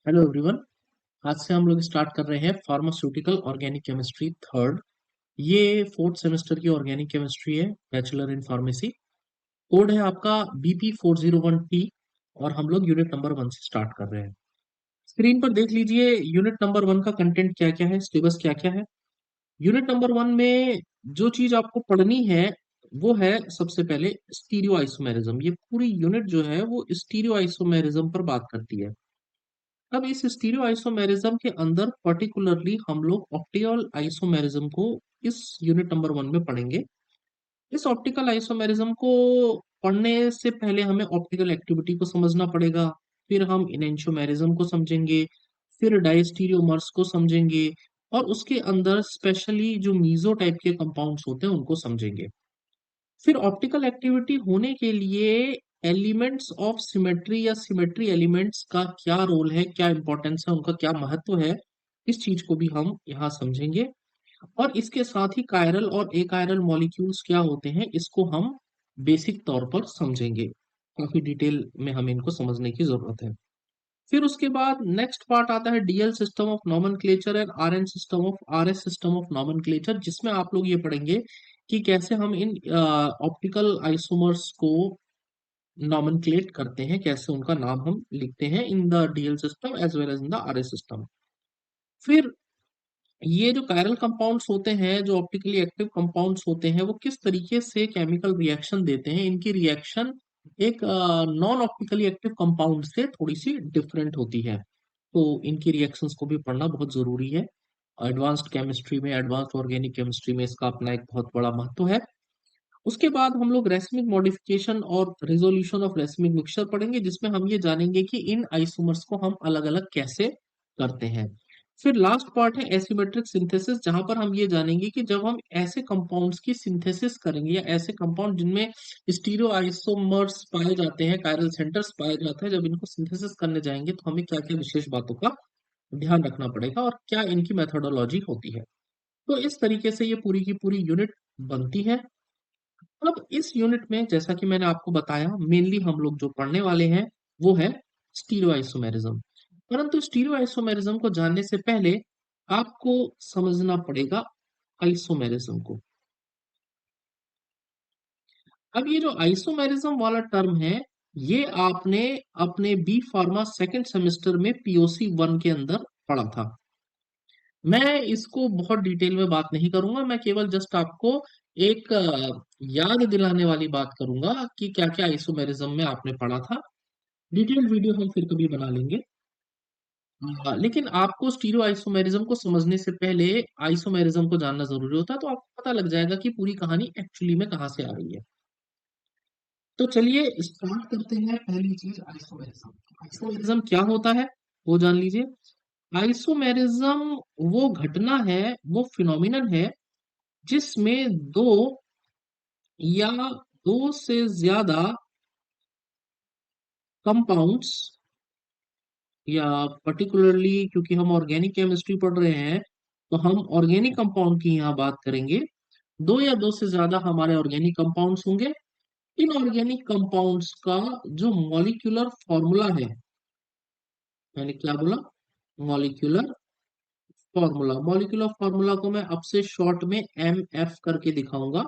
Hello everyone. आज से हम लोग स्टार्ट कर रहे हैं फार्मास्यूटिकल ऑर्गेनिक केमिस्ट्री थर्ड। ये फोर्थ सेमेस्टर की ऑर्गेनिक केमिस्ट्री है, बैचलर इन फार्मेसी। कोड है आपका BP 401T और हम लोग यूनिट नंबर 1 से स्टार्ट कर रहे हैं। स्क्रीन पर देख लीजिए यूनिट नंबर 1 का कंटेंट क्या क्या है, सिलेबस क्या क्या है। यूनिट नंबर 1 में जो चीज आपको पढ़नी है वो है सबसे पहले स्टीरियो आइसोमेरिज्म। ये पूरी यूनिट जो है वो स्टीरियो आइसोमेरिज्म पर बात करती है। अब इस स्टीरियो आइसोमेरिज्म के अंदर पर्टिकुलरली हम लोग ऑप्टिकल आइसोमेरिज्म को इस यूनिट नंबर 1 में पढ़ेंगे। इस ऑप्टिकल आइसोमेरिज्म को पढ़ने से पहले हमें ऑप्टिकल एक्टिविटी को समझना पड़ेगा। फिर हम इनेंशियोमेरिज्म को समझेंगे, फिर डायस्टीरियोमर्स को समझेंगे और उसके अंदर स्पेशली जो मीजो टाइप के कंपाउंड्स होते हैं उनको समझेंगे। फिर ऑप्टिकल एक्टिविटी होने के लिए एलिमेंट्स ऑफ सिमेट्री या सिमेट्री एलिमेंट्स का क्या रोल है, क्या इंपॉर्टेंस है, उनका क्या महत्व है, इस चीज को भी हम यहाँ समझेंगे। और इसके साथ ही कायरल और एकायरल मॉलिक्यूल्स क्या होते हैं इसको हम बेसिक तौर पर समझेंगे। काफी डिटेल में हमें इनको समझने की जरूरत है। फिर उसके बाद नेक्स्ट पार्ट आता है DL system of nomenclature and RN system of RS system of nomenclature, जिसमें आप लोग ये पढ़ेंगे कि कैसे हम इन ऑप्टिकल आइसोमर्स को नॉमेनक्लेट करते हैं, कैसे उनका नाम हम लिखते हैं in the DL system as well as in the RS system. फिर ये जो कायरल कंपाउंड्स होते हैं, जो ऑप्टिकली एक्टिव कंपाउंड्स होते हैं, वो किस तरीके से केमिकल रिएक्शन देते हैं, इनकी रिएक्शन एक नॉन ऑप्टिकली एक्टिव कंपाउंड से थोड़ी सी डिफरेंट होती है। तो इनकी रिएक्शंस को भी पढ़ना बहुत जरूरी है। एडवांस्ड केमिस्ट्री में, एडवांस्ड ऑर्गेनिक केमिस्ट्री में इसका अपना एक बहुत बड़ा महत्व है। उसके बाद हम लोग रेसमिक मॉडिफिकेशन और रिजोल्यूशन ऑफ रेसमिक मिक्सचर पढ़ेंगे, जिसमें हम ये जानेंगे कि इन आइसोमर्स को हम अलग अलग कैसे करते हैं। फिर लास्ट पार्ट है एसिमेट्रिक सिंथेसिस, जहां पर हम ये जानेंगे कि जब हम ऐसे कंपाउंड्स की सिंथेसिस करेंगे या ऐसे कंपाउंड जिनमें स्टीरियो आइसोमर्स पाए जाते हैं, कायरल सेंटर्स पाए जाते हैं, जब इनको सिंथेसिस करने जाएंगे तो हमें क्या क्या विशेष बातों का ध्यान रखना पड़ेगा और क्या इनकी मेथोडोलॉजी होती है। तो इस तरीके से ये पूरी की पूरी यूनिट बनती है। अब इस यूनिट में जैसा कि मैंने आपको बताया मेनली हम लोग जो पढ़ने वाले हैं वो है स्टीरियोआइसोमेरिज्म। परंतु स्टीरियोआइसोमेरिज्म को जानने से पहले आपको समझना पड़ेगा आइसोमेरिज्म को। अब ये जो आइसोमेरिज्म वाला टर्म है ये आपने अपने बी फार्मा सेकंड सेमेस्टर में POC 1 के अंदर पढ़ा था। मैं इसको बहुत डिटेल में बात नहीं करूंगा, मैं केवल जस्ट आपको एक याद दिलाने वाली बात करूंगा कि क्या क्या आइसोमेरिज्म में आपने पढ़ा था। डिटेल वीडियो हम फिर कभी बना लेंगे। लेकिन आपको स्टीरियो आइसोमेरिज्म को समझने से पहले आइसोमेरिज्म को जानना जरूरी होता है, तो आपको पता लग जाएगा कि पूरी कहानी एक्चुअली में कहाँ से आ रही है। तो चलिए स्टार्ट करते हैं। पहली चीज आइसोमेरिज्म। आइसोमेरिज्म क्या होता है वो जान लीजिए। आइसोमेरिज्म वो घटना है, वो फिनोमिनन है जिसमें दो या दो से ज्यादा कंपाउंड्स, या पर्टिकुलरली क्योंकि हम ऑर्गेनिक केमिस्ट्री पढ़ रहे हैं तो हम ऑर्गेनिक कंपाउंड की यहाँ बात करेंगे। दो या दो से ज्यादा हमारे ऑर्गेनिक कंपाउंड्स होंगे। इन ऑर्गेनिक कंपाउंड्स का जो मॉलिक्यूलर फॉर्मूला है, मैंने क्या बोला, मॉलिक्यूलर फॉर्मूला, मॉलिक्यूलर फॉर्मूला को मैं अब से शॉर्ट में MF करके दिखाऊंगा।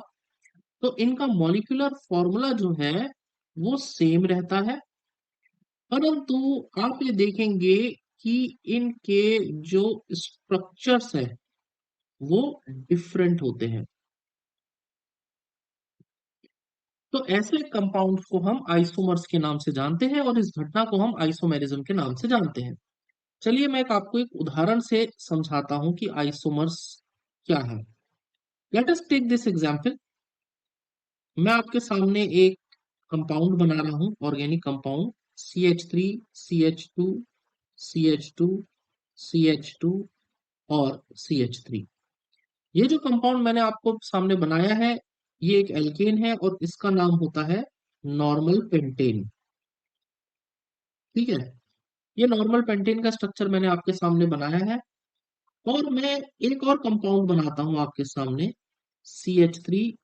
तो इनका मॉलिक्यूलर फॉर्मूला जो है वो सेम रहता है, परंतु आप ये देखेंगे कि इनके जो स्ट्रक्चर्स है वो डिफरेंट होते हैं। तो ऐसे कंपाउंड्स को हम आइसोमर्स के नाम से जानते हैं और इस घटना को हम आइसोमेरिज्म के नाम से जानते हैं। चलिए मैं आपको एक उदाहरण से समझाता हूं कि आइसोमर्स क्या है। Let us take this example. मैं आपके सामने एक कंपाउंड बना रहा हूं, organic compound CH3 CH2 CH2 और CH3। ये जो कंपाउंड मैंने आपको सामने बनाया है ये एक एल्केन है और इसका नाम होता है नॉर्मल पेंटेन। ठीक है, ये नॉर्मल पेंटेन का स्ट्रक्चर मैंने आपके सामने बनाया है। और मैं एक और कंपाउंड बनाता हूं आपके सामने, CH3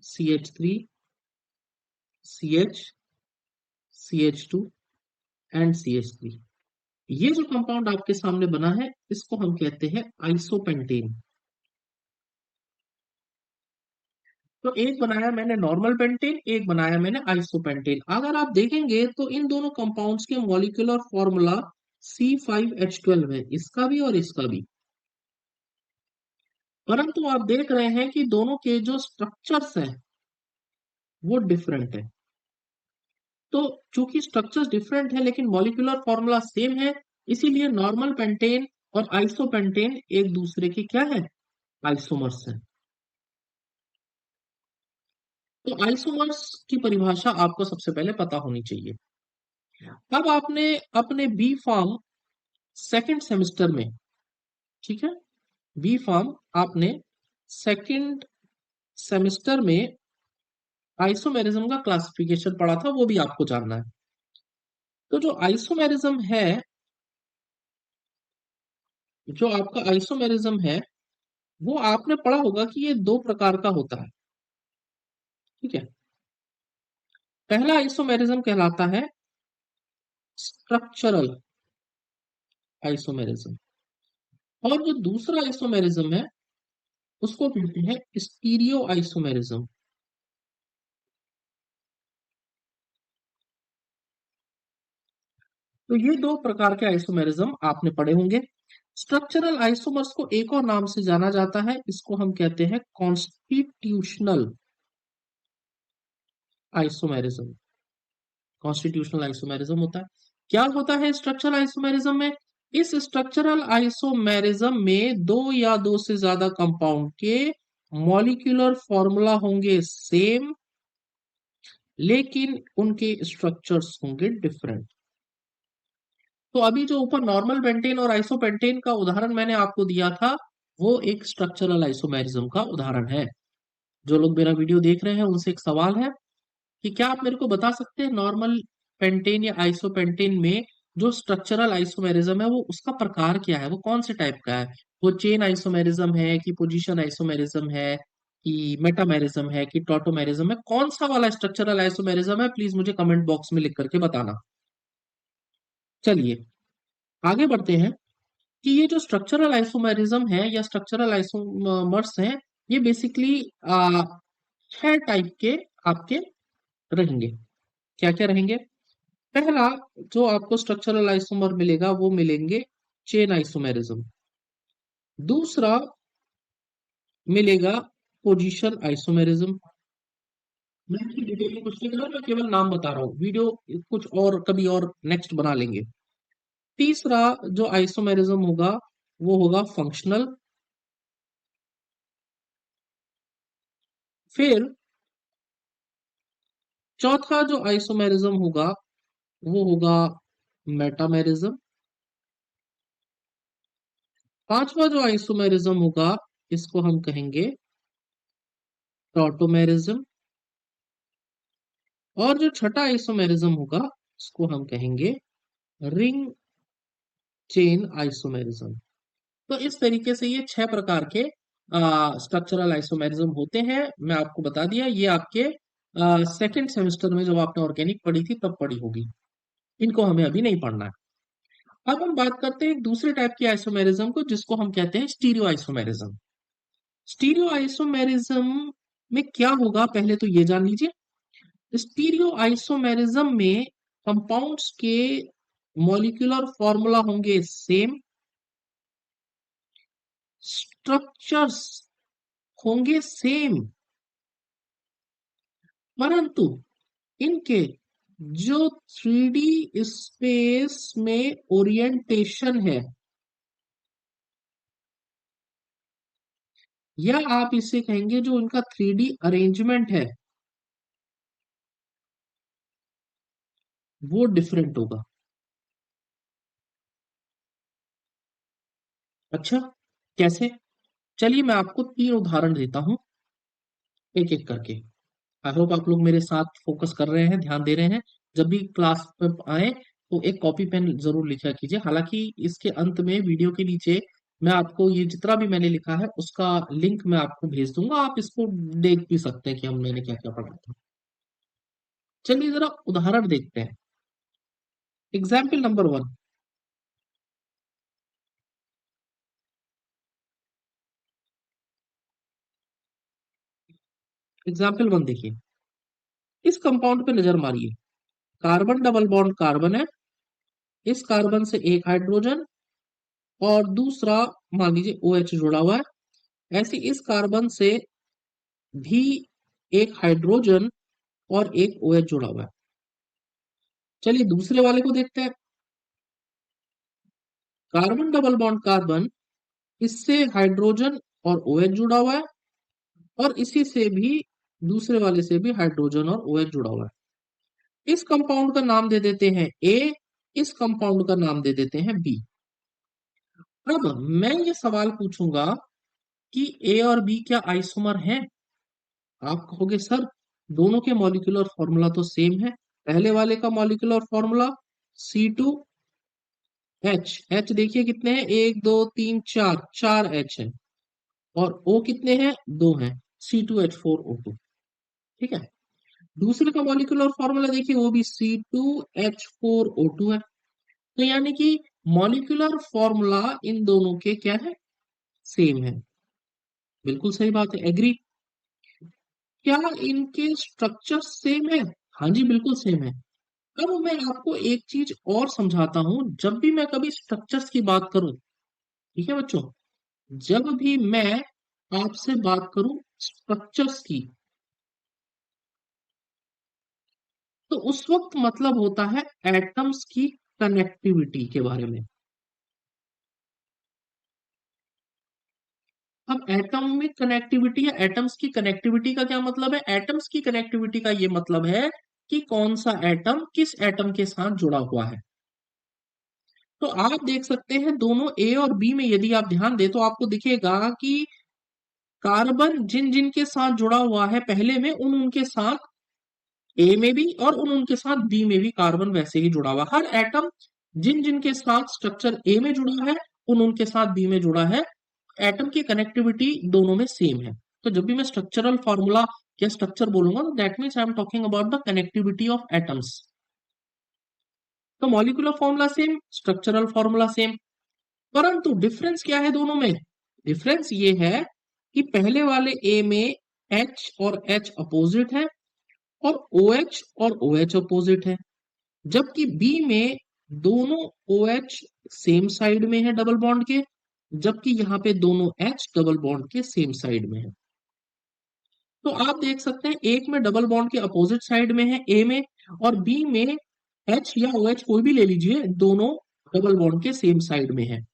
CH3 CH2 and CH3। ये जो कंपाउंड आपके सामने बना है इसको हम कहते हैं आइसोपेंटेन। तो एक बनाया मैंने नॉर्मल पेंटेन, एक बनाया मैंने आइसोपेंटेन। अगर आप देखेंगे तो इन दोनों कंपाउंड्स के मॉलिक्यूलर फॉर्मूला C5H12 है, इसका भी और इसका भी। परंतु आप देख रहे हैं कि दोनों के जो स्ट्रक्चर्स हैं वो डिफरेंट है। तो चूंकि स्ट्रक्चर्स डिफरेंट है लेकिन मॉलिक्यूलर फॉर्मूला सेम है, इसीलिए नॉर्मल पेंटेन और आइसोपेंटेन एक दूसरे के क्या है, आइसोमर्स है। तो आइसोमर्स की परिभाषा आपको सबसे पहले पता होनी चाहिए। अब आपने अपने बी फार्म सेकंड सेमेस्टर में, ठीक है, बी फार्म आपने सेकंड सेमेस्टर में आइसोमेरिज्म का क्लासिफिकेशन पढ़ा था, वो भी आपको जानना है। तो जो आइसोमेरिज्म है, जो आपका आइसोमेरिज्म है वो आपने पढ़ा होगा कि ये दो प्रकार का होता है, ठीक है। पहला आइसोमेरिज्म कहलाता है स्ट्रक्चरल आइसोमेरिज्म, और जो दूसरा आइसोमेरिज्म है उसको कहते हैं स्टीरियो आइसोमेरिज्म। तो ये दो प्रकार के आइसोमेरिज्म आपने पढ़े होंगे। स्ट्रक्चरल आइसोमर्स को एक और नाम से जाना जाता है, इसको हम कहते हैं कॉन्स्टिट्यूशनल आइसोमेरिज्म। कॉन्स्टिट्यूशनल आइसोमेरिज्म होता है, क्या होता है स्ट्रक्चरल आइसोमेरिज्म में? इस स्ट्रक्चरल आइसोमेरिज्म में दो या दो से ज्यादा कंपाउंड के मॉलिक्यूलर फॉर्मूला होंगे सेम, लेकिन उनके स्ट्रक्चर्स होंगे डिफरेंट। तो अभी जो ऊपर नॉर्मल पेंटेन और आइसोपेंटेन का उदाहरण मैंने आपको दिया था, वो एक स्ट्रक्चरल आइसोमेरिज्म का उदाहरण है। जो लोग मेरा वीडियो देख रहे हैं उनसे एक सवाल है कि क्या आप मेरे को बता सकते हैं नॉर्मल पेंटेन या आइसोपेंटेन में जो स्ट्रक्चरल आइसोमेरिज्म है वो उसका प्रकार क्या है, वो कौन से टाइप का है? वो चेन आइसोमेरिज्म है कि पोजीशन आइसोमेरिज्म है कि मेटामेरिज्म है कि टॉटोमेरिज्म है? कौन सा वाला स्ट्रक्चरल आइसोमेरिज्म है, प्लीज मुझे कमेंट बॉक्स में लिख करके बताना। चलिए आगे बढ़ते हैं कि ये जो स्ट्रक्चरल आइसोमेरिज्म है या स्ट्रक्चरल आइसोमर्स हैं, ये बेसिकली छह टाइप के आपके रहेंगे। क्या क्या रहेंगे? पहला जो आपको स्ट्रक्चरल आइसोमर मिलेगा वो मिलेंगे चेन आइसोमेरिज्म। दूसरा मिलेगा पोजीशन आइसोमेरिज्म। मैं इसकी डिटेल में कुछ नहीं कर रहा, मैं केवल नाम बता रहा हूँ, वीडियो कुछ और कभी और नेक्स्ट बना लेंगे। तीसरा जो आइसोमेरिज्म होगा वो होगा फंक्शनल। फिर चौथा जो आइसोमेरिज्म होगा वो होगा मेटामेरिज्म। पांचवा जो आइसोमेरिज्म होगा इसको हम कहेंगे टॉटोमेरिज्म। और जो छठा आइसोमेरिज्म होगा इसको हम कहेंगे रिंग चेन आइसोमेरिज्म। तो इस तरीके से ये छह प्रकार के स्ट्रक्चरल आइसोमेरिज्म होते हैं। मैं आपको बता दिया, ये आपके सेकंड सेमेस्टर में जब आपने ऑर्गेनिक पढ़ी थी तब पढ़ी होगी, इनको हमें अभी नहीं पढ़ना है। अब हम बात करते हैं एक दूसरे टाइप की आइसोमेरिज्म को जिसको हम कहते हैं स्टीरियो आइसोमेरिज्म। स्टीरियो आइसोमेरिज्म में क्या होगा पहले तो ये जान लीजिए। स्टीरियो आइसोमेरिज्म में कंपाउंड्स के मॉलिक्यूलर फॉर्मूला होंगे सेम, स्ट्रक्चर्स होंगे सेम, परंतु इनके जो थ्री डी स्पेस में ओरिएंटेशन है, या आप इसे कहेंगे जो इनका थ्री डी अरेंजमेंट है वो डिफरेंट होगा। अच्छा, कैसे? चलिए मैं आपको तीन उदाहरण देता हूं एक एक करके। आई होप आप लोग मेरे साथ फोकस कर रहे हैं, ध्यान दे रहे हैं। जब भी क्लास पे आए तो एक कॉपी पेन जरूर लिखा कीजिए। हालांकि इसके अंत में वीडियो के नीचे मैं आपको ये जितना भी मैंने लिखा है उसका लिंक मैं आपको भेज दूंगा, आप इसको देख भी सकते हैं कि हम मैंने क्या क्या पढ़ा था। चलिए जरा उदाहरण देखते हैं। एग्जाम्पल नंबर वन, एग्जाम्पल 1 देखिए, इस कंपाउंड पे नजर मारिए, कार्बन डबल बॉन्ड कार्बन है, इस कार्बन से एक हाइड्रोजन और दूसरा मान लीजिए OH जुड़ा हुआ है, ऐसे इस कार्बन से भी एक हाइड्रोजन और एक OH जुड़ा हुआ है। चलिए दूसरे वाले को देखते हैं, कार्बन डबल बॉन्ड कार्बन, इससे हाइड्रोजन और OH जुड़ा हुआ है और इसी से भी दूसरे वाले से भी हाइड्रोजन और OH जुड़ा हुआ है। इस कंपाउंड का नाम दे देते हैं ए, इस कंपाउंड का नाम दे देते हैं बी। अब मैं ये सवाल पूछूंगा कि ए और बी क्या आइसोमर हैं? आप कहोगे सर दोनों के मॉलिक्यूलर फॉर्मूला तो सेम है। पहले वाले का मॉलिक्यूलर फॉर्मूला C2H, H देखिए कितने हैं, 1 2 3 4, 4 H है और O कितने हैं, 2 हैं, C2H4O2। ठीक है, दूसरे का मॉलिक्यूलर फॉर्मूला देखिए, वो भी C2H4O2 है। तो यानी कि मॉलिक्यूलर फॉर्मूला इन दोनों के क्या है, सेम है। बिल्कुल सही बात है, एग्री। क्या इनके स्ट्रक्चर सेम है? हाँ जी बिल्कुल सेम है। अब मैं आपको एक चीज और समझाता हूं, जब भी मैं कभी स्ट्रक्चर्स की बात करूं, ठीक है बच्चों, जब भी मैं आपसे बात करूं स्ट्रक्चर्स की, तो उस वक्त मतलब होता है एटम्स की कनेक्टिविटी के बारे में। अब एटॉमिक कनेक्टिविटी या एटम्स की कनेक्टिविटी का क्या मतलब है? एटम्स की कनेक्टिविटी का ये मतलब है कि कौन सा एटम किस एटम के साथ जुड़ा हुआ है। तो आप देख सकते हैं दोनों ए और बी में यदि आप ध्यान दें तो आपको दिखेगा कि कार्बन जिन जिन के साथ जुड़ा हुआ है पहले में, उन उनके साथ ए में भी और उन उनके साथ बी में भी कार्बन वैसे ही जुड़ा हुआ। हर एटम जिन जिन के साथ स्ट्रक्चर ए में जुड़ा है, उन उनके साथ बी में जुड़ा है। एटम की कनेक्टिविटी दोनों में सेम है। तो जब भी मैं स्ट्रक्चरल फॉर्मूला या स्ट्रक्चर बोलूंगा तो that means I am talking about the connectivity of atoms. तो molecular formula same, structural formula same, परंतु डिफरेंस क्या है दोनों में? डिफरेंस ये है कि पहले वाले ए में H और H अपोजिट है और OH और OH अपोजिट है, जबकि बी में दोनों OH सेम साइड में है डबल बॉन्ड के, जबकि यहाँ पे दोनों H डबल बॉन्ड के सेम साइड में है। तो आप देख सकते हैं एक में डबल बॉन्ड के अपोजिट साइड में है ए में, और बी में H या OH कोई भी ले लीजिए, दोनों डबल बॉन्ड के सेम साइड में है।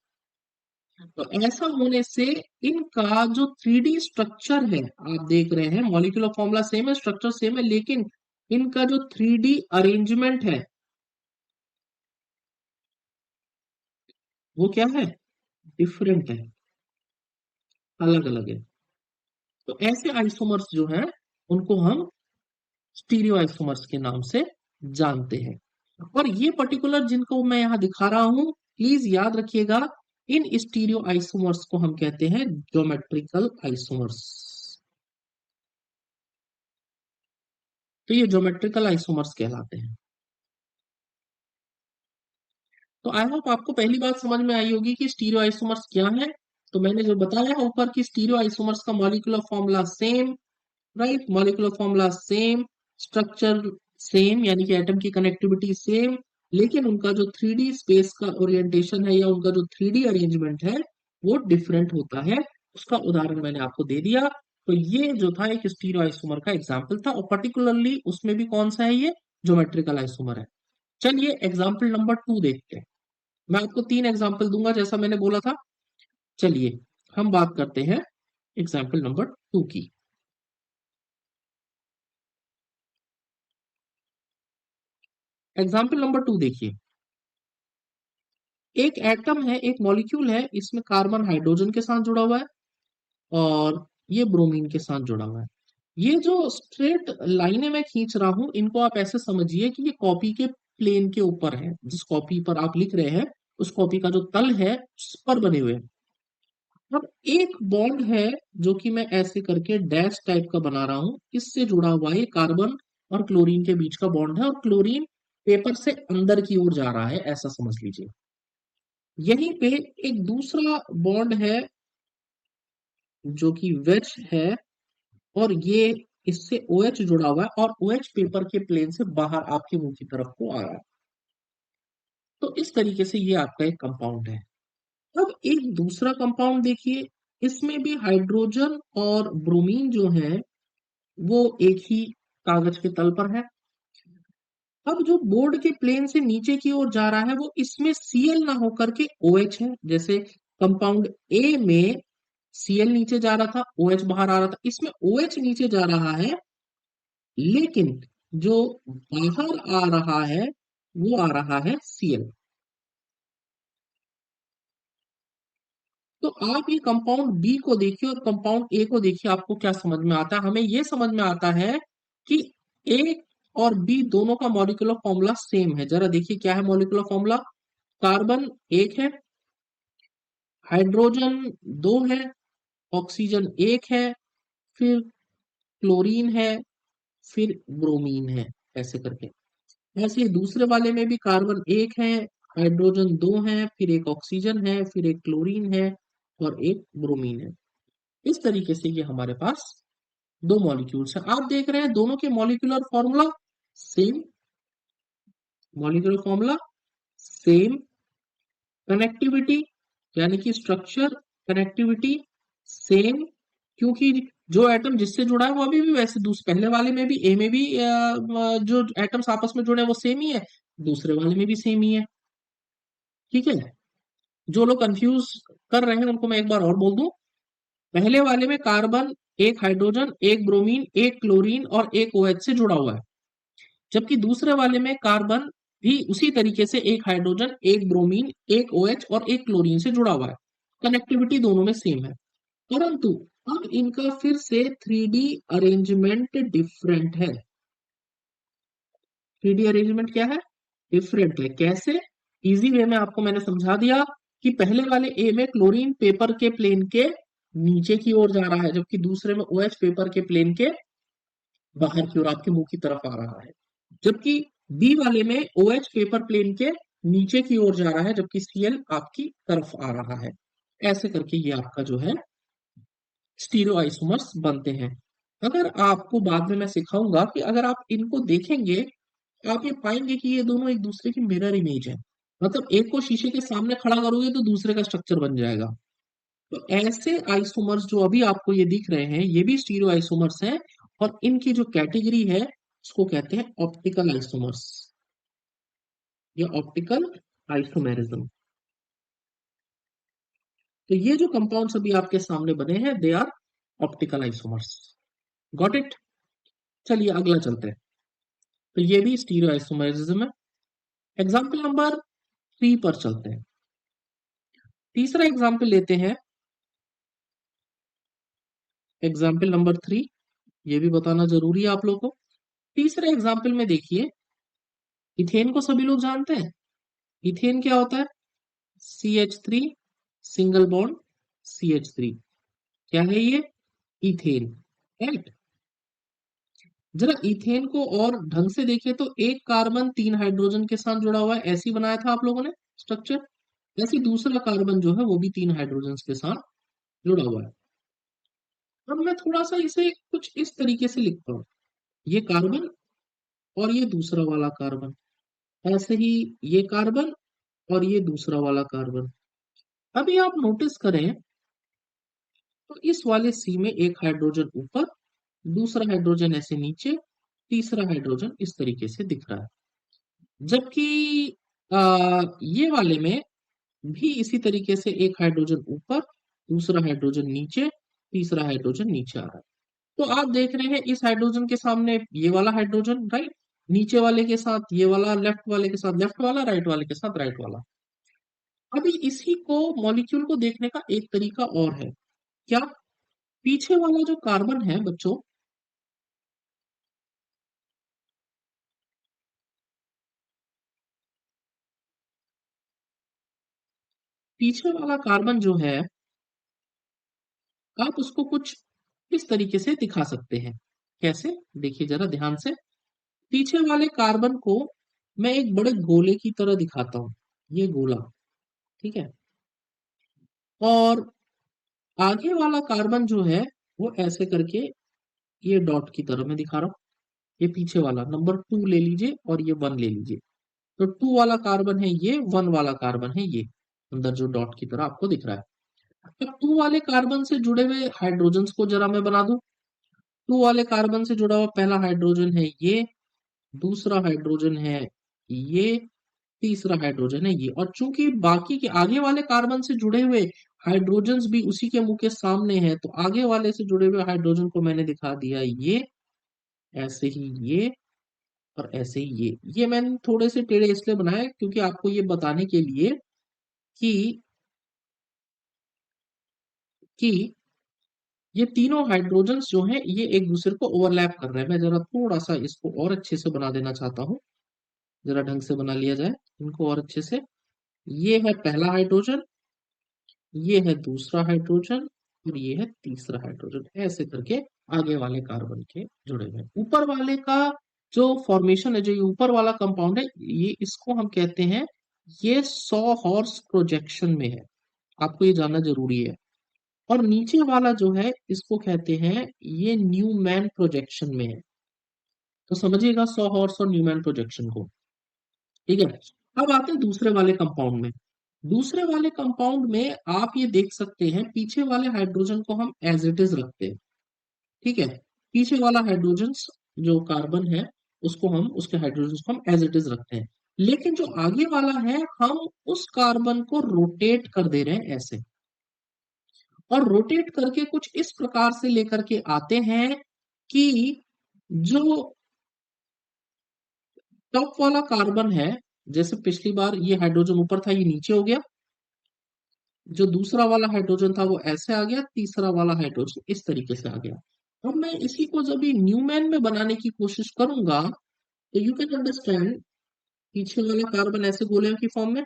तो ऐसा होने से इनका जो 3D स्ट्रक्चर है, आप देख रहे हैं मॉलिक्यूलर फॉर्मूला सेम है, स्ट्रक्चर सेम है, लेकिन इनका जो 3D अरेंजमेंट है वो क्या है, डिफरेंट है, अलग अलग है। तो ऐसे आइसोमर्स जो हैं उनको हम स्टीरियो आइसोमर्स के नाम से जानते हैं। और ये पर्टिकुलर जिनको मैं यहाँ दिखा रहा हूं, प्लीज याद रखिएगा, इन स्टीरियो आइसोमर्स को हम कहते हैं ज्योमेट्रिकल आइसोमर्स। तो ये ज्योमेट्रिकल आइसोमर्स कहलाते हैं। तो आई होप आपको पहली बात समझ में आई होगी कि स्टीरियो आइसोमर्स क्या है। तो मैंने जो बताया ऊपर की स्टीरियो आइसोमर्स का molecular formula same, right, molecular formula same, structure same यानी कि एटम की कनेक्टिविटी सेम, लेकिन उनका जो 3D स्पेस का ओरिएंटेशन है या उनका जो 3D अरेंजमेंट है वो डिफरेंट होता है। उसका उदाहरण मैंने आपको दे दिया। तो ये जो था एक स्टीरियो आइसोमर का एग्जाम्पल था, और पर्टिकुलरली उसमें भी कौन सा है, ये ज्योमेट्रिकल आइसोमर है। चलिए एग्जाम्पल नंबर 2 देखते हैं। मैं आपको 3 एग्जाम्पल दूंगा जैसा मैंने बोला था। चलिए हम बात करते हैं एग्जाम्पल नंबर 2 की। एग्जाम्पल नंबर 2 देखिए, एक एटम है, एक मॉलिक्यूल है, इसमें कार्बन हाइड्रोजन के साथ जुड़ा हुआ है और ये ब्रोमीन के साथ जुड़ा हुआ है। ये जो स्ट्रेट लाइनें मैं खींच रहा हूं, इनको आप ऐसे समझिए कि ये कॉपी के प्लेन के ऊपर है, जिस कॉपी पर आप लिख रहे हैं उस कॉपी का जो तल है उस पर बने हुए हैं। अब एक बॉन्ड है जो कि मैं ऐसे करके डैश टाइप का बना रहा हूं, इससे जुड़ा हुआ है, कार्बन और क्लोरीन के बीच का बॉन्ड है और क्लोरीन पेपर से अंदर की ओर जा रहा है, ऐसा समझ लीजिए। यहीं पे एक दूसरा बॉन्ड है जो कि वेज है, और ये इससे OH जुड़ा हुआ है और OH पेपर के प्लेन से बाहर आपके मुंह की तरफ को आ रहा है। तो इस तरीके से ये आपका एक कंपाउंड है। अब एक दूसरा कंपाउंड देखिए, इसमें भी हाइड्रोजन और ब्रोमीन जो है वो एक ही कागज के तल पर है। अब जो बोर्ड के प्लेन से नीचे की ओर जा रहा है वो इसमें Cl ना होकर के OH है। जैसे कंपाउंड ए में Cl नीचे जा रहा था, OH बाहर आ रहा था, इसमें OH नीचे जा रहा है, लेकिन जो बाहर आ रहा है वो आ रहा है Cl। तो आप ये कंपाउंड बी को देखिए और कंपाउंड ए को देखिए, आपको क्या समझ में आता है? हमें ये समझ में आता है कि ए और बी दोनों का मॉलिक्यूलर फॉर्मूला सेम है। जरा देखिए क्या है मॉलिक्यूलर फॉर्मूला। कार्बन एक है, हाइड्रोजन दो है, ऑक्सीजन एक है, फिर क्लोरीन है, फिर ब्रोमीन है, ऐसे करके। ऐसे ही दूसरे वाले में भी कार्बन एक है, हाइड्रोजन दो है, फिर एक ऑक्सीजन है, फिर एक क्लोरीन है और एक ब्रोमीन है। इस तरीके से ये हमारे पास दो मॉलिक्यूल्स हैं। आप देख रहे हैं दोनों के molecular formula same, molecular formula same, connectivity यानी कि स्ट्रक्चर कनेक्टिविटी सेम, क्योंकि जो एटम जिससे जुड़ा है वो अभी भी वैसे पहले वाले में भी ए में भी जो एटम्स आपस में जुड़े हैं वो सेम ही है, दूसरे वाले में भी सेम ही है। ठीक है, जो लोग कंफ्यूज कर रहे हैं उनको मैं एक बार और बोल दूं। पहले वाले में कार्बन एक हाइड्रोजन एक ब्रोमीन एक क्लोरीन और एक OH से जुड़ा हुआ है, जबकि दूसरे वाले में कार्बन भी उसी तरीके से एक हाइड्रोजन एक ब्रोमीन एक OH और एक क्लोरीन से जुड़ा हुआ है। कनेक्टिविटी दोनों में सेम है, परंतु अब इनका फिर से 3D अरेंजमेंट डिफरेंट है। 3D अरेंजमेंट क्या है? डिफरेंट है। कैसे? इजी वे में आपको मैंने समझा दिया कि पहले वाले ए में क्लोरीन पेपर के प्लेन के नीचे की ओर जा रहा है, जबकि दूसरे में OH पेपर के प्लेन के बाहर की ओर आपके मुंह की तरफ आ रहा है। जबकि बी वाले में OH पेपर प्लेन के नीचे की ओर जा रहा है, जबकि Cl आपकी तरफ आ रहा है। ऐसे करके ये आपका जो है स्टीरियो आइसोमर्स बनते हैं। अगर आपको बाद में मैं सिखाऊंगा कि अगर आप इनको देखेंगे आप ये पाएंगे कि ये दोनों एक दूसरे की मिरर इमेज है। मतलब एक को शीशे के सामने खड़ा करोगे तो दूसरे का स्ट्रक्चर बन जाएगा। तो ऐसे आइसोमर्स जो अभी आपको ये दिख रहे हैं ये भी स्टीरियो आइसोमर्स हैं, और इनकी जो कैटेगरी है उसको कहते हैं ऑप्टिकल आइसोमर्स या ऑप्टिकल आइसोमेरिज्म। तो ये जो कंपाउंड्स अभी आपके सामने बने हैं they are optical isomers. Got it? चलिए अगला चलते हैं। तो ये भी स्टीरियो आइसोमेरिज्म है। एग्जाम्पल नंबर 3 पर चलते हैं। तीसरा एग्जाम्पल लेते हैं, एग्जाम्पल नंबर 3। ये भी बताना जरूरी है आप लोगों को। तीसरे एग्जाम्पल में देखिए, इथेन को सभी लोग जानते हैं। इथेन क्या होता है? CH3 single bond CH3। क्या है ये? इथेन। राइट। जरा इथेन को और ढंग से देखें तो एक कार्बन तीन हाइड्रोजन के साथ जुड़ा हुआ है, ऐसे ही बनाया था आप लोगों ने स्ट्रक्चर। ऐसे दूसरा कार्बन जो है वो भी तीन हाइड्रोजन के साथ जुड़ा हुआ है। अब मैं थोड़ा सा इसे कुछ इस तरीके से लिखता हूँ, ये कार्बन और ये दूसरा वाला कार्बन, ऐसे ही ये कार्बन और ये दूसरा वाला कार्बन। अभी आप नोटिस करें तो इस वाले सी में एक हाइड्रोजन ऊपर, दूसरा हाइड्रोजन ऐसे नीचे, तीसरा हाइड्रोजन इस तरीके से दिख रहा है। जबकि ये वाले में भी इसी तरीके से एक हाइड्रोजन ऊपर, दूसरा हाइड्रोजन नीचे, तीसरा हाइड्रोजन नीचे आ रहा है। तो आप देख रहे हैं इस हाइड्रोजन के सामने ये वाला हाइड्रोजन राइट, नीचे वाले के साथ ये वाला, लेफ्ट वाले के साथ लेफ्ट वाला, राइट वाले के साथ राइट वाला। अभी इसी को मॉलिक्यूल को देखने का एक तरीका और है। क्या? पीछे वाला जो कार्बन है बच्चों, पीछे वाला कार्बन जो है आप उसको कुछ इस तरीके से दिखा सकते हैं। कैसे? देखिए जरा ध्यान से। पीछे वाले कार्बन को मैं एक बड़े गोले की तरह दिखाता हूं, ये गोला। ठीक है। और आगे वाला कार्बन जो है वो ऐसे करके ये डॉट की तरह मैं दिखा रहा हूँ, ये पीछे वाला नंबर 2 ले लीजिए और ये 1 ले लीजिए। तो 2 वाला कार्बन है ये, 1 वाला कार्बन है ये, अंदर जो डॉट की तरह आपको दिख रहा है। अब 2 वाले कार्बन से जुड़े हुए हाइड्रोजन को जरा मैं बना दूं। 2 वाले कार्बन से जुड़ा हुआ पहला हाइड्रोजन है ये, दूसरा हाइड्रोजन है ये, तीसरा हाइड्रोजन है ये। और चूंकि बाकी के आगे वाले कार्बन से जुड़े हुए हाइड्रोजन्स भी उसी के मुंह के सामने हैं, तो आगे वाले से जुड़े हुए हाइड्रोजन को मैंने दिखा दिया ये, ऐसे ही ये, और ऐसे ही ये मैंने थोड़े से टेढ़े इसलिए बनाए क्योंकि आपको ये बताने के लिए कि कि ये तीनों हाइड्रोजन्स जो हैं ये एक दूसरे को ओवरलैप कर रहे हैं। मैं जरा थोड़ा सा इसको और अच्छे से बना देना चाहता हूँ, जरा ढंग से बना लिया जाए इनको और अच्छे से। ये है पहला हाइड्रोजन, ये है दूसरा हाइड्रोजन, और ये है तीसरा हाइड्रोजन, ऐसे करके आगे वाले कार्बन के जुड़े हुए हैं। ऊपर वाले का जो फॉर्मेशन है, जो ये ऊपर वाला कंपाउंड है, ये इसको हम कहते हैं, ये 100 हॉर्स प्रोजेक्शन में है, आपको ये जानना जरूरी है। और नीचे वाला जो है इसको कहते हैं, ये न्यूमैन प्रोजेक्शन में है। तो समझिएगा 100 हॉर्स और न्यूमैन प्रोजेक्शन को। ठीक है, अब आते हैं दूसरे वाले कंपाउंड में। दूसरे वाले कंपाउंड में आप ये देख सकते हैं, पीछे वाले हाइड्रोजन को हम एज इट इज रखते हैं। ठीक है, पीछे वाला हाइड्रोजन जो कार्बन है उसको हम, उसके हाइड्रोजन को हम एज इट इज रखते हैं। लेकिन जो आगे वाला है, हम उस कार्बन को रोटेट कर दे रहे हैं ऐसे, और रोटेट करके कुछ इस प्रकार से लेकर के आते हैं कि जो टॉप वाला कार्बन है, जैसे पिछली बार ये हाइड्रोजन ऊपर था, ये नीचे हो गया, जो दूसरा वाला हाइड्रोजन था वो ऐसे आ गया, तीसरा वाला हाइड्रोजन इस तरीके से आ गया। अब मैं इसी को जब भी न्यूमैन में बनाने की कोशिश करूंगा, तो यू कैन अंडरस्टैंड, पीछे वाला कार्बन ऐसे गोले की फॉर्म में,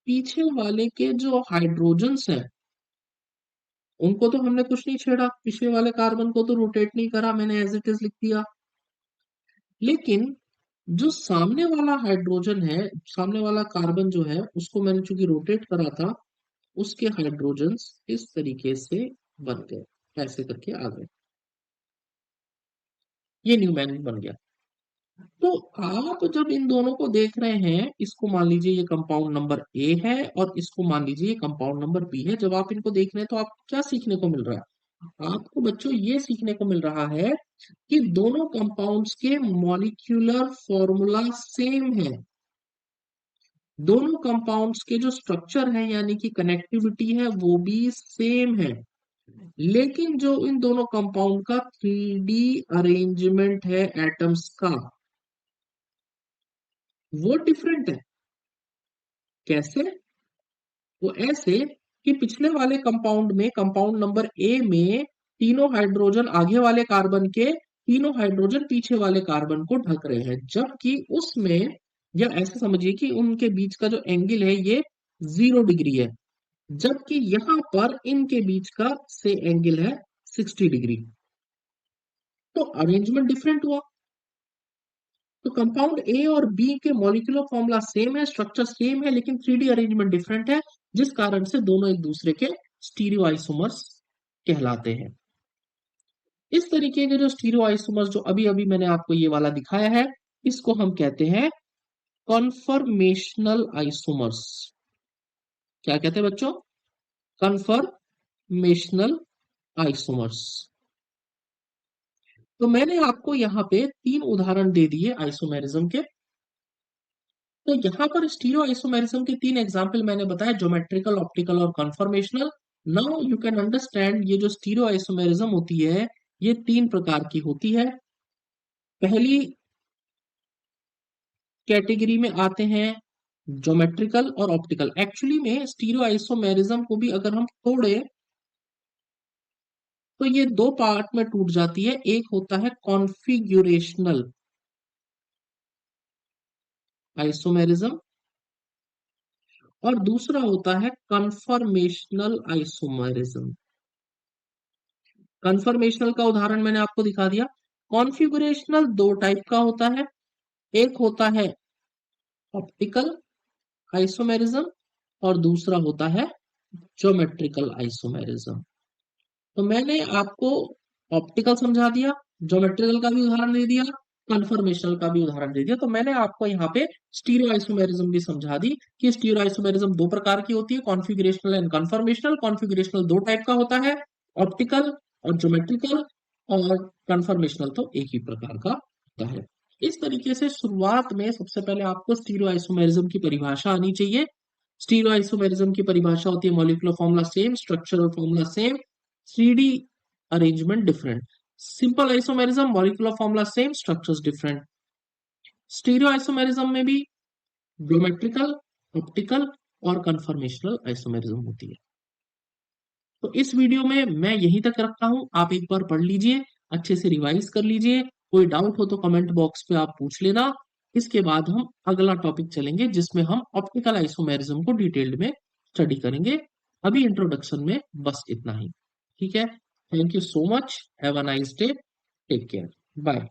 पीछे वाले के जो हाइड्रोजन्स हैं उनको तो हमने कुछ नहीं छेड़ा, पीछे वाले कार्बन को तो रोटेट नहीं करा, मैंने एज इट इज लिख दिया। लेकिन जो सामने वाला हाइड्रोजन है, सामने वाला कार्बन जो है, उसको मैंने चूंकि रोटेट करा था, उसके हाइड्रोजन्स इस तरीके से बन गए, ऐसे करके आ गए, ये न्यूमैन बन गया। तो आप जब इन दोनों को देख रहे हैं, इसको मान लीजिए ये कंपाउंड नंबर ए है और इसको मान लीजिए ये कंपाउंड नंबर बी है, जब आप इनको देख रहे हैं तो आपको क्या सीखने को मिल रहा है? आपको बच्चों ये सीखने को मिल रहा है कि दोनों कंपाउंड्स के मॉलिक्यूलर फॉर्मूला सेम है, दोनों कंपाउंड्स के जो स्ट्रक्चर है यानी कि कनेक्टिविटी है वो भी सेम है, लेकिन जो इन दोनों कंपाउंड का 3D अरेंजमेंट है एटम्स का, वो डिफरेंट है। कैसे? वो ऐसे कि पिछले वाले कंपाउंड में, कंपाउंड नंबर ए में, तीनों हाइड्रोजन आगे वाले कार्बन के, तीनों हाइड्रोजन पीछे वाले कार्बन को ढक रहे हैं, जबकि उसमें, या ऐसे समझिए कि उनके बीच का जो एंगल है ये 0 डिग्री है, जबकि यहां पर इनके बीच का से एंगल है 60 डिग्री। तो अरेंजमेंट डिफरेंट हुआ। तो कंपाउंड ए और बी के मॉलिक्यूलर फॉर्मूला सेम है, स्ट्रक्चर सेम है, लेकिन 3D अरेंजमेंट डिफरेंट है, जिस कारण से दोनों एक दूसरे के स्टीरियो आइसोमर्स कहलाते हैं। इस तरीके के जो स्टीरियो आइसोमर्स जो अभी अभी मैंने आपको ये वाला दिखाया है, इसको हम कहते हैं कन्फर्मेशनल आइसोमर्स। क्या कहते हैं बच्चों? Conformational isomers. तो मैंने आपको यहाँ पे 3 उदाहरण दे दिए आइसोमेरिज्म के। तो यहाँ पर स्टीरियो आइसोमेरिज्म के 3 एग्जाम्पल मैंने बताया, ज्योमेट्रिकल, ऑप्टिकल और conformational. Now you can understand, ये जो स्टीरियो आइसोमेरिज्म होती है ये 3 प्रकार की होती है। पहली कैटेगरी में आते हैं ज्योमेट्रिकल और ऑप्टिकल। एक्चुअली में स्टीरियो आइसोमेरिज्म को भी अगर हम तोड़े तो ये 2 पार्ट में टूट जाती है। एक होता है कॉन्फिग्यूरेशनल आइसोमेरिज्म और दूसरा होता है कन्फर्मेशनल आइसोमेरिज्म। कन्फर्मेशनल का उदाहरण मैंने आपको दिखा दिया। कॉन्फिगरेशनल 2 टाइप का होता है, एक होता है ऑप्टिकल आइसोमेरिज्म और दूसरा होता है ज्योमेट्रिकल आइसोमेरिज्म। तो मैंने आपको ऑप्टिकल समझा दिया, ज्योमेट्रिकल का भी उदाहरण दे दिया, कन्फर्मेशनल का भी उदाहरण दे दिया। तो मैंने आपको यहाँ पे स्टीरियो आइसोमेरिज्म भी समझा दी कि स्टीरियो आइसोमेरिज्म दो प्रकार की होती है, कॉन्फ़िगरेशनल एंड कन्फर्मेशनल। कॉन्फ़िगरेशनल दो टाइप का होता है, ऑप्टिकल और ज्योमेट्रिकल, और कन्फर्मेशनल तो एक ही प्रकार का होता है। इस तरीके से शुरुआत में सबसे पहले आपको स्टीरियो आइसोमेरिज्म की परिभाषा आनी चाहिए। स्टीरियो आइसोमेरिज्म की परिभाषा होती है molecular formula same, structural formula same, 3D arrangement different. Simple isomerism molecular formula same, structures different. Stereo isomerism में भी ज्योमेट्रिकल, ऑप्टिकल और कन्फर्मेशनल आइसोमेरिज्म होती है। तो इस वीडियो में मैं यहीं तक रखता हूं, आप एक बार पढ़ लीजिए, अच्छे से रिवाइज कर लीजिए। कोई डाउट हो तो कमेंट बॉक्स पे आप पूछ लेना। इसके बाद हम अगला टॉपिक चलेंगे जिसमें हम ऑप्टिकल आइसोमेरिज्म को डिटेल्ड में स्टडी करेंगे। अभी इंट्रोडक्शन में बस इतना ही। ठीक है, thank you so much, have a nice day, take care, bye.